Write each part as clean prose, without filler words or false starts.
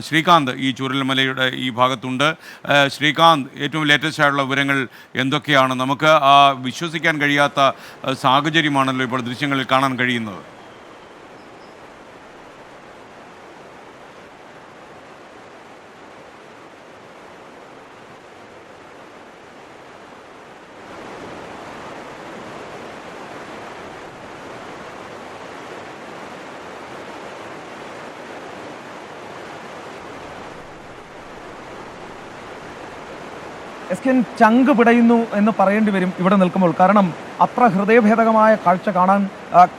ശ്രീകാന്ത് ഈ ചൂരൽമലയുടെ ഈ ഭാഗത്തുണ്ട്. ശ്രീകാന്ത്, ഏറ്റവും ലേറ്റസ്റ്റ് ആയിട്ടുള്ള വിവരങ്ങൾ എന്തൊക്കെയാണ്? നമുക്ക് വിശ്വസിക്കാൻ കഴിയാത്ത സാഹചര്യമാണല്ലോ ഇപ്പോൾ ദൃശ്യങ്ങളിൽ കാണാൻ കഴിയുന്നത്. എസ്കെൻ ചങ്ക് പിടയുന്നു എന്ന് പറയേണ്ടി വരും ഇവിടെ നിൽക്കുമ്പോൾ. കാരണം അത്ര ഹൃദയഭേദകമായ കാഴ്ച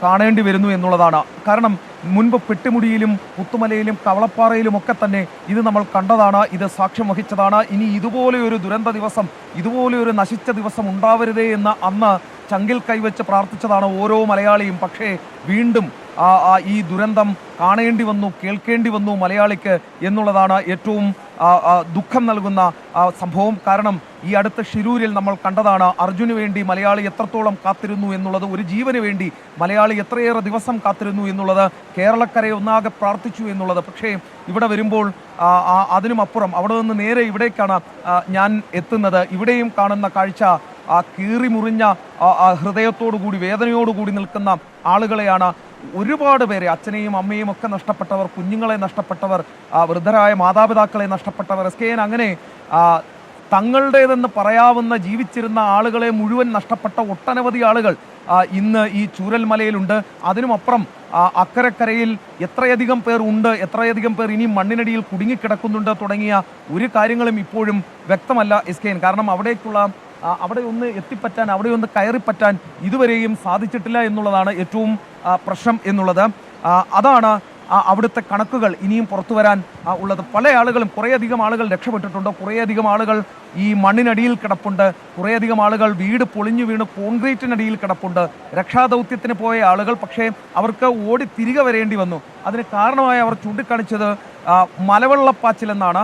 കാണേണ്ടി വരുന്നു എന്നുള്ളതാണ്. കാരണം മുൻപ് പെട്ടിമുടിയിലും പുത്തുമലയിലും കവളപ്പാറയിലും ഒക്കെ തന്നെ ഇത് നമ്മൾ കണ്ടതാണ്, ഇത് സാക്ഷ്യം വഹിച്ചതാണ്. ഇനി ഇതുപോലെയൊരു ദുരന്ത ദിവസം, ഇതുപോലെയൊരു നശിച്ച ദിവസം ഉണ്ടാവരുതേ എന്ന് അന്ന് ചങ്കിൽ കൈവച്ച് പ്രാർത്ഥിച്ചതാണ് ഓരോ മലയാളിയും. പക്ഷേ വീണ്ടും ഈ ദുരന്തം കാണേണ്ടി വന്നു, കേൾക്കേണ്ടി വന്നു മലയാളിക്ക് എന്നുള്ളതാണ് ഏറ്റവും ദുഃഖം നൽകുന്ന സംഭവം. കാരണം ഈ അടുത്ത ഷിരൂരിൽ നമ്മൾ കണ്ടതാണ് അർജുന് വേണ്ടി മലയാളി എത്രത്തോളം കാത്തിരുന്നു എന്നുള്ളത്, ഒരു ജീവന് വേണ്ടി മലയാളി എത്രയേറെ ദിവസം കാത്തിരുന്നു എന്നുള്ളത്, കേരളക്കരയെ ഒന്നാകെ പ്രാർത്ഥിച്ചു എന്നുള്ളത്. പക്ഷേ ഇവിടെ വരുമ്പോൾ അതിനുമപ്പുറം അവിടെ നിന്ന് നേരെ ഇവിടേക്കാണ് ഞാൻ എത്തുന്നത്. ഇവിടെയും കാണുന്ന കാഴ്ച കീറിമുറിഞ്ഞ ഹൃദയത്തോടുകൂടി വേദനയോടുകൂടി നിൽക്കുന്ന ആളുകളെയാണ്. ഒരുപാട് പേരെ, അച്ഛനെയും അമ്മയും ഒക്കെ നഷ്ടപ്പെട്ടവർ, കുഞ്ഞുങ്ങളെ നഷ്ടപ്പെട്ടവർ, വൃദ്ധരായ മാതാപിതാക്കളെ നഷ്ടപ്പെട്ടവർ, SKN അങ്ങനെ തങ്ങളുടേതെന്ന് പറയാവുന്ന ജീവിച്ചിരുന്ന ആളുകളെ മുഴുവൻ നഷ്ടപ്പെട്ട ഒട്ടനവധി ആളുകൾ ഇന്ന് ഈ ചൂരൽമലയിലുണ്ട്. അതിനുമപ്പുറം അക്കരക്കരയിൽ എത്രയധികം പേർ ഉണ്ട്, എത്രയധികം പേർ ഇനി മണ്ണിനടിയിൽ കുടുങ്ങിക്കിടക്കുന്നുണ്ട് തുടങ്ങിയ ഒരു കാര്യങ്ങളും ഇപ്പോഴും വ്യക്തമല്ല SKN. കാരണം അവിടെ ഒന്ന് എത്തിപ്പറ്റാൻ, അവിടെ ഒന്ന് കയറിപ്പറ്റാൻ ഇതുവരെയും സാധിച്ചിട്ടില്ല എന്നുള്ളതാണ് ഏറ്റവും പ്രശ്നം എന്നുള്ളത്. അതാണ് അവിടുത്തെ കണക്കുകൾ ഇനിയും പുറത്തു വരാൻ ഉള്ളത്. പല ആളുകളും, കുറേയധികം ആളുകൾ രക്ഷപ്പെട്ടിട്ടുണ്ട്, കുറേയധികം ആളുകൾ ഈ മണ്ണിനടിയിൽ കിടപ്പുണ്ട്, കുറേയധികം ആളുകൾ വീട് പൊളിഞ്ഞു വീണ് കോൺക്രീറ്റിനടിയിൽ കിടപ്പുണ്ട്. രക്ഷാദൗത്യത്തിന് പോയ ആളുകൾ പക്ഷേ അവർക്ക് ഓടി തിരികെ വരേണ്ടി വന്നു. അതിന് കാരണമായി അവർ ചൂണ്ടിക്കാണിച്ചത് മലവെള്ളപ്പാച്ചിലെന്നാണ്.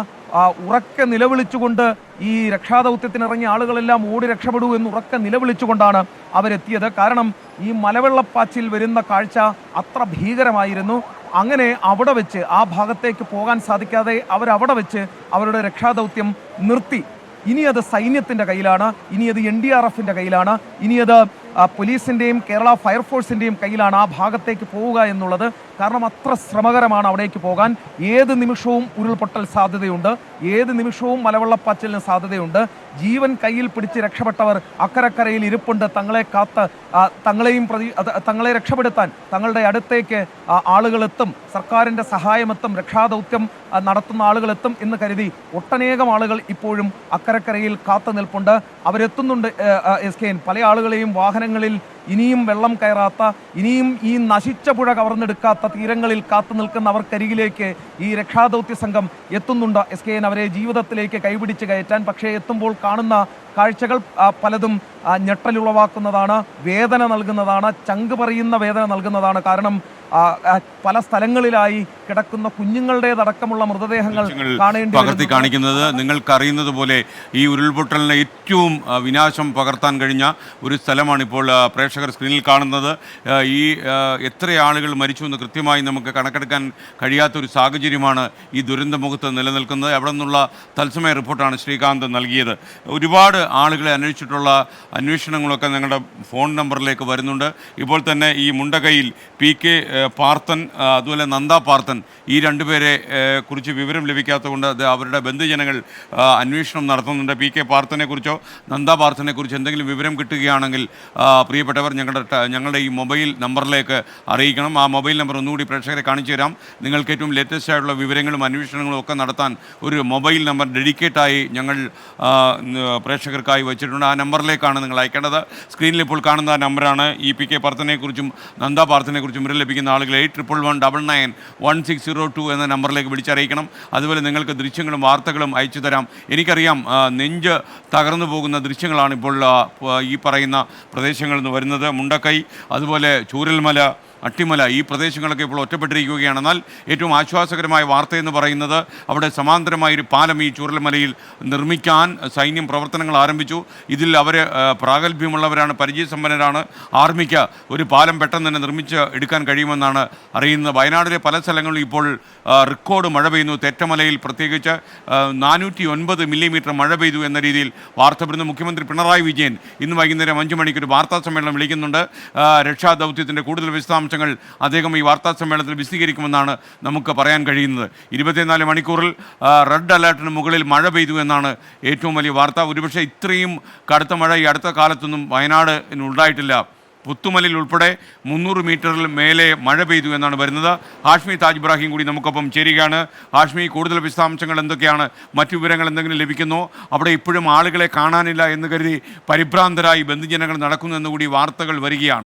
ഉറക്കെ നിലവിളിച്ചുകൊണ്ട് ഈ രക്ഷാദൗത്യത്തിനിറങ്ങിയ ആളുകളെല്ലാം ഓടി രക്ഷപ്പെടൂ എന്ന് ഉറക്കെ നിലവിളിച്ചുകൊണ്ടാണ് അവരെത്തിയത്. കാരണം ഈ മലവെള്ളപ്പാച്ചിൽ വരുന്ന കാഴ്ച അത്ര ഭീകരമായിരുന്നു. അങ്ങനെ അവിടെ വെച്ച് ആ ഭാഗത്തേക്ക് പോകാൻ സാധിക്കാതെ അവരവിടെ വെച്ച് അവരുടെ രക്ഷാദൗത്യം നിർത്തി. ഇനി അത് സൈന്യത്തിൻ്റെ കയ്യിലാണ്, ഇനി അത് NDRFിൻ്റെ കയ്യിലാണ്, ഇനി അത് പോലീസിൻ്റെയും കേരള ഫയർഫോഴ്സിൻ്റെയും കയ്യിലാണ് ആ ഭാഗത്തേക്ക് പോവുക എന്നുള്ളത്. കാരണം അത്ര ശ്രമകരമാണ് അവിടേക്ക് പോകാൻ. ഏത് നിമിഷവും ഉരുൾപൊട്ടൽ സാധ്യതയുണ്ട്, ഏത് നിമിഷവും മലവെള്ളപ്പാച്ചിലിന് സാധ്യതയുണ്ട്. ജീവൻ കയ്യിൽ പിടിച്ച് രക്ഷപ്പെട്ടവർ അക്കരക്കരയിൽ ഇരിപ്പുണ്ട്. തങ്ങളെ രക്ഷപ്പെടുത്താൻ തങ്ങളുടെ അടുത്തേക്ക് ആളുകളെത്തും, സർക്കാരിൻ്റെ സഹായമെത്തും, രക്ഷാദൗത്യം നടത്തുന്ന ആളുകളെത്തും എന്ന് കരുതി ഒട്ടനേകം ആളുകൾ ഇപ്പോഴും അക്കരക്കരയിൽ കാത്തു നിൽപ്പുണ്ട്. അവരെത്തുന്നുണ്ട് SKN. പല ആളുകളെയും വാഹനങ്ങളിൽ ഇനിയും വെള്ളം കയറാത്ത, ഇനിയും ഈ നശിച്ച പുഴ കവർന്നെടുക്കാത്ത തീരങ്ങളിൽ കാത്തു നിൽക്കുന്നവർക്കരികിലേക്ക് ഈ രക്ഷാദൗത്യ സംഘം എത്തുന്നുണ്ട് SKN, അവരെ ജീവിതത്തിലേക്ക് കൈപിടിച്ച് കയറ്റാൻ. പക്ഷേ എത്തുമ്പോൾ കാണുന്ന കാഴ്ചകൾ പലതും ഞെട്ടലുളവാക്കുന്നതാണ്, വേദന നൽകുന്നതാണ്, ചങ്ക് പറയുന്ന വേദന നൽകുന്നതാണ്. കാരണം പല സ്ഥലങ്ങളിലായി കിടക്കുന്ന കുഞ്ഞുങ്ങളുടേതടക്കമുള്ള മൃതദേഹങ്ങൾ പകർത്തി കാണിക്കുന്നത്. നിങ്ങൾക്കറിയുന്നത് പോലെ ഈ ഉരുൾപൊട്ടലിന് ഏറ്റവും വിനാശം പകർത്താൻ കഴിഞ്ഞ ഒരു സ്ഥലമാണിപ്പോൾ പ്രേക്ഷകർ സ്ക്രീനിൽ കാണുന്നത്. ഈ എത്ര ആളുകൾ മരിച്ചു എന്ന് കൃത്യമായി നമുക്ക് കണക്കെടുക്കാൻ കഴിയാത്തൊരു സാഹചര്യമാണ് ഈ ദുരന്തമുഖത്ത് നിലനിൽക്കുന്നത്. അവിടെ നിന്നുള്ള തത്സമയ റിപ്പോർട്ടാണ് ശ്രീകാന്ത് നൽകിയത്. ഒരുപാട് ആളുകളെ അന്വേഷിച്ചിട്ടുള്ള അന്വേഷണങ്ങളൊക്കെ ഞങ്ങളുടെ ഫോൺ നമ്പറിലേക്ക് വരുന്നുണ്ട്. ഇപ്പോൾ തന്നെ ഈ മുണ്ടകയിൽ PK പാർത്ഥൻ, അതുപോലെ നന്ദ പാർത്ഥൻ, ഈ രണ്ടുപേരെ കുറിച്ച് വിവരം ലഭിക്കാത്തതുകൊണ്ട് അവരുടെ ബന്ധുജനങ്ങൾ അന്വേഷണം നടത്തുന്നുണ്ട്. PK പാർത്ഥനെ കുറിച്ചോ നന്ദ പാർത്ഥനെ കുറിച്ച് എന്തെങ്കിലും വിവരം കിട്ടുകയാണെങ്കിൽ പ്രിയപ്പെട്ടവർ ഞങ്ങളുടെ ഈ മൊബൈൽ നമ്പറിലേക്ക് അറിയിക്കണം. ആ മൊബൈൽ നമ്പർ ഒന്നുകൂടി പ്രേക്ഷകരെ കാണിച്ചു തരാം. നിങ്ങൾക്ക് ഏറ്റവും ലേറ്റസ്റ്റ് ആയിട്ടുള്ള വിവരങ്ങളും അന്വേഷണങ്ങളും ഒക്കെ നടത്താൻ ഒരു മൊബൈൽ നമ്പർ ഡെഡിക്കേറ്റായി ഞങ്ങൾ പ്രേക്ഷകർക്കായി വെച്ചിട്ടുണ്ട്. ആ നമ്പറിലേക്കാണ് നിങ്ങൾ അയക്കേണ്ടത്. സ്ക്രീനിൽ ഇപ്പോൾ കാണുന്ന നമ്പറാണ്. ഈ PK പാർത്ഥനെ കുറിച്ചും നന്ദ പാർത്ഥനെ കുറിച്ചും വിവരം ലഭിക്കുന്ന ആളുകൾ 8111999602 എന്ന നമ്പറിലേക്ക് വിളിച്ചറിയിക്കണം. അതുപോലെ നിങ്ങൾക്ക് ദൃശ്യങ്ങളും വാർത്തകളും അയച്ചു തരാം. എനിക്കറിയാം നെഞ്ച് തകർന്നു പോകുന്ന ദൃശ്യങ്ങളാണ് ഇപ്പോൾ ഈ പറയുന്ന പ്രദേശങ്ങളിൽ നിന്ന് വരുന്നത്. മുണ്ടക്കൈ, അതുപോലെ ചൂരൽമല, അട്ടിമല ഈ പ്രദേശങ്ങളൊക്കെ ഇപ്പോൾ ഒറ്റപ്പെട്ടിരിക്കുകയാണ്. എന്നാൽ ഏറ്റവും ആശ്വാസകരമായ വാർത്തയെന്ന് പറയുന്നത് അവിടെ സമാന്തരമായൊരു പാലം ഈ ചൂരൽമലയിൽ നിർമ്മിക്കാൻ സൈന്യം പ്രവർത്തനങ്ങൾ ആരംഭിച്ചു. ഇതിൽ അവർ പ്രാഗൽഭ്യമുള്ളവരാണ്, പരിചയസമ്പന്നരാണ്. ആർമിക്ക് ഒരു പാലം പെട്ടെന്ന് തന്നെ നിർമ്മിച്ച് എടുക്കാൻ കഴിയുമെന്നാണ് അറിയുന്നത്. വയനാടിലെ പല സ്ഥലങ്ങളിലും ഇപ്പോൾ റെക്കോർഡ് മഴ പെയ്യുന്നു. തെറ്റമലയിൽ പ്രത്യേകിച്ച് 409 മില്ലിമീറ്റർ മഴ പെയ്തു എന്ന രീതിയിൽ വാർത്ത വരുന്നു. മുഖ്യമന്ത്രി പിണറായി വിജയൻ ഇന്ന് വൈകുന്നേരം 5 മണിക്ക് ഒരു വാർത്താ സമ്മേളനം വിളിക്കുന്നുണ്ട്. രക്ഷാദൗത്യത്തിൻ്റെ കൂടുതൽ വിശദാംശങ്ങൾ അദ്ദേഹം ഈ വാർത്താ സമ്മേളനത്തിൽ വിശദീകരിക്കുമെന്നാണ് നമുക്ക് പറയാൻ കഴിയുന്നത്. 24 മണിക്കൂറിൽ റെഡ് അലേർട്ടിന് മുകളിൽ മഴ പെയ്തു എന്നാണ് ഏറ്റവും വലിയ വാർത്ത. ഒരുപക്ഷെ ഇത്രയും കടുത്ത മഴ ഈ അടുത്ത കാലത്തൊന്നും വയനാടിന് ഉണ്ടായിട്ടില്ല. പുത്തുമലയിൽ ഉൾപ്പെടെ 300 മീറ്ററിൽ മേലെ മഴ പെയ്തു എന്നാണ് വരുന്നത്. ഹാഷ്മി താജ് ഇബ്രാഹിം കൂടി നമുക്കൊപ്പം ചേരുകയാണ്. ഹാഷ്മി, കൂടുതൽ വിശദാംശങ്ങൾ എന്തൊക്കെയാണ്? മറ്റു വിവരങ്ങൾ എന്തെങ്കിലും ലഭിക്കുന്നോ? അവിടെ ഇപ്പോഴും ആളുകളെ കാണാനില്ല എന്ന് കരുതി പരിഭ്രാന്തരായി ബന്ധുജനങ്ങൾ നടക്കുന്നു എന്നുകൂടി വാർത്തകൾ വരികയാണ്.